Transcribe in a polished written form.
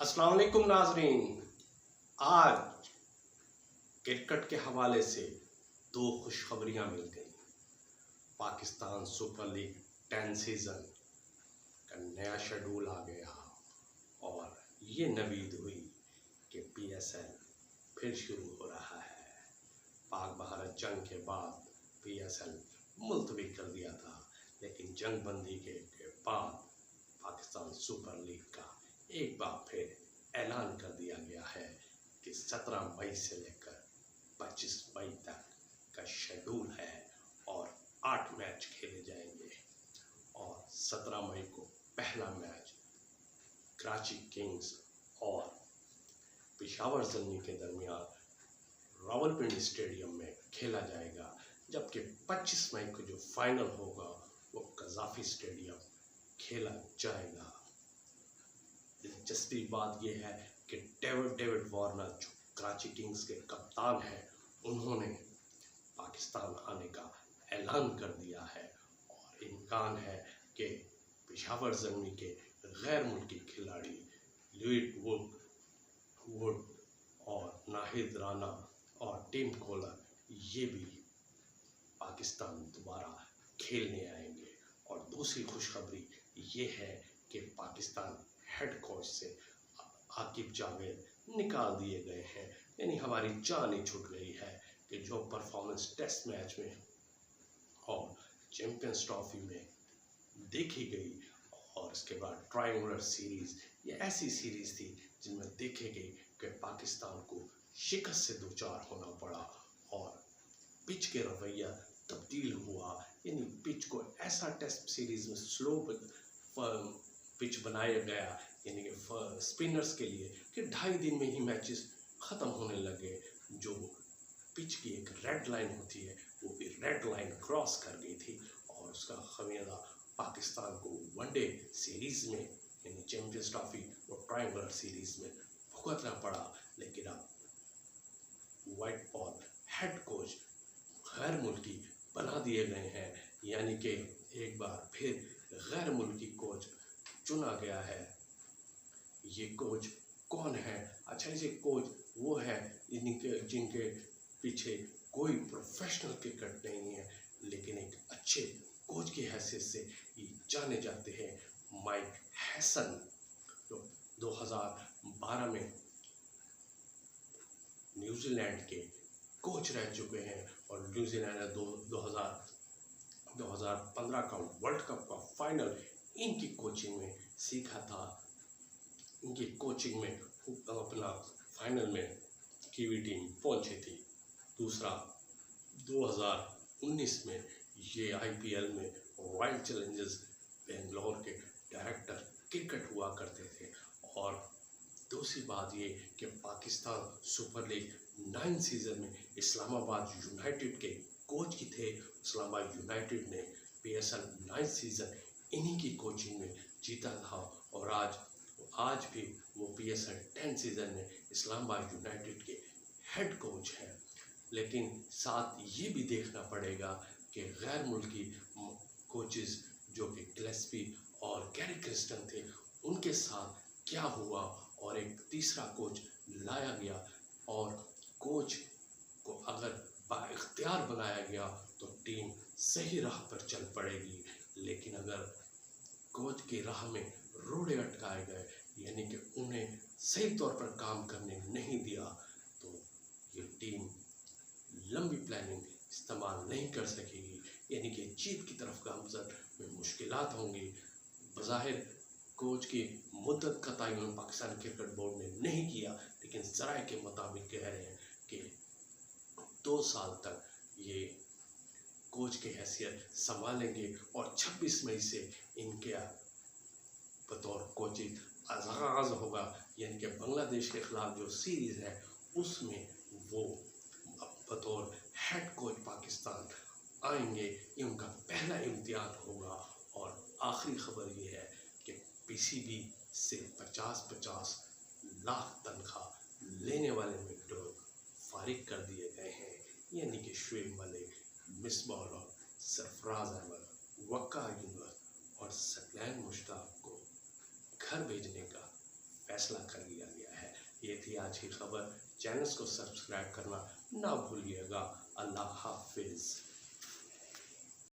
अस्सलाम वालेकुम नाजरीन। आज क्रिकेट के हवाले से दो खुशखबरियां मिल गई। पाकिस्तान सुपर लीग 10 सीज़न का नया शेड्यूल आ गया और ये नवीद हुई कि PSL फिर शुरू हो रहा है। पाक भारत जंग के बाद PSL मुलतवी कर दिया था, लेकिन जंग बंदी के बाद पाकिस्तान सुपर लीग का एक बार फिर ऐलान कर दिया गया है कि 17 मई से लेकर 25 मई तक का शेड्यूल है और 8 मैच खेले जाएंगे। और 17 मई को पहला मैच कराची किंग्स और पेशावर ज़ल्मी के दरमियान रावलपिंडी स्टेडियम में खेला जाएगा, जबकि 25 मई को जो फाइनल होगा वो कज़ाफी स्टेडियम खेला जाएगा। दिलचस्पी बात यह है कि डेविड वार्नर जो कराची किंग्स के कप्तान हैं, उन्होंने पाकिस्तान आने का ऐलान कर दिया है और इम्कान है कि पेशावर ज़ल्मी के गैर मुल्की खिलाड़ी ल्यूइस वुड और नाहिद राना और टिम कोलर ये भी पाकिस्तान दोबारा खेलने आएंगे। और दूसरी खुशखबरी ये है कि पाकिस्तान हेड कोच से आकिब जावेद निकाल दिए गए हैं, यानी हमारी जान ही छूट गई है कि जो परफॉर्मेंस टेस्ट मैच में और चैंपियंस ट्रॉफी में देखी गई और इसके बाद ट्रायंगुलर सीरीज़, ये ऐसी सीरीज़ थी जिनमें देखे गई कि पाकिस्तान को शिकस्त से दो चार होना पड़ा और पिच के रवैया तब्दील हुआ, यानी पिच को ऐसा टेस्ट सीरीज़ में स्लो पिच बनाया गया, यानी कि स्पिनर्स के लिए कि 2.5 दिन में ही मैचेस ख़त्म होने लगे। जो पिच की एक रेड लाइन होती है वो भी रेड लाइन क्रॉस कर गई थी और उसका खमियाजा पाकिस्तान को वनडे सीरीज़ में यानी चैंपियंस ट्रॉफी और ट्रायंगुलर सीरीज़ में भुगतना पड़ा। लेकिन अब वाइट बॉल हेड कोच गैर मुल्की बना दिए गए हैं, यानी कि एक बार फिर गैर मुल्की कोच चुना गया है। ये कोच कौन है? अच्छा, ये कोच वो है जिनके पीछे कोई प्रोफेशनल क्रिकेट नहीं है, लेकिन एक अच्छे कोच की हैसियत से ये जाने जाते हैं। माइक हैसन जो 2012 में न्यूजीलैंड के कोच रह चुके हैं और न्यूजीलैंड ने 2015 का वर्ल्ड कप का फाइनल इनकी कोचिंग में सीखा था। इनकी कोचिंग में अपना फाइनल में कीवी टीम पहुंची थी। दूसरा 2019 में ये IPL में रॉयल चैलेंजर्स बेंगलोर के डायरेक्टर क्रिकेट हुआ करते थे। और दूसरी बात ये कि पाकिस्तान सुपर लीग 9 सीज़न में इस्लामाबाद यूनाइटेड के कोच की थे। इस्लामाबाद यूनाइटेड ने PSL 9 सीज़न इन्हीं की कोचिंग में जीता था और आज भी वो PSL 10 सीज़न में इस्लामाबाद यूनाइटेड के हेड कोच हैं। लेकिन साथ ये भी देखना पड़ेगा कि गैर मुल्की कोचेस जो कि गिलेस्पी और गैरी क्रिस्टन थे, उनके साथ क्या हुआ और एक तीसरा कोच लाया गया और कोच को अगर बाइख्तियार बनाया गया तो टीम सही राह पर चल पड़ेगी। लेकिन अगर कोच की राह में रोड़े अटकाए गए, यानी कि उन्हें सही तौर पर काम करने नहीं दिया, तो ये टीम लंबी प्लानिंग इस्तेमाल नहीं कर सकेगी, यानी कि जीत की तरफ गामजद में मुश्किलात होंगी। बज़ाहिर कोच की मुद्दत का तयन पाकिस्तान क्रिकेट बोर्ड ने नहीं किया, लेकिन ज़राए के मुताबिक कह रहे हैं कि 2 साल तक ये कोच की हैसियत संभालेंगे और 26 मई से इनके बतौर कोचिंग आगाज़ होगा, यानी कि बांग्लादेश के ख़िलाफ़ जो सीरीज़ है उसमें वो बतौर हेड कोच पाकिस्तान आएंगे। ये उनका पहला इम्तिहान होगा। और आखिरी खबर ये है कि PCB से 50-50 लाख तनख्वाह लेने वाले मिडल फारिग कर दिए गए हैं, यानी कि शुएब मलिक, मिसबाह उल हक, सरफराज अहमद, वक़ार यूनुस और सकलैन मुश्ताक को घर भेजने का फैसला कर लिया गया है। ये थी आज की खबर। चैनल्स को सब्सक्राइब करना ना भूलिएगा। अल्लाह हाफिज़।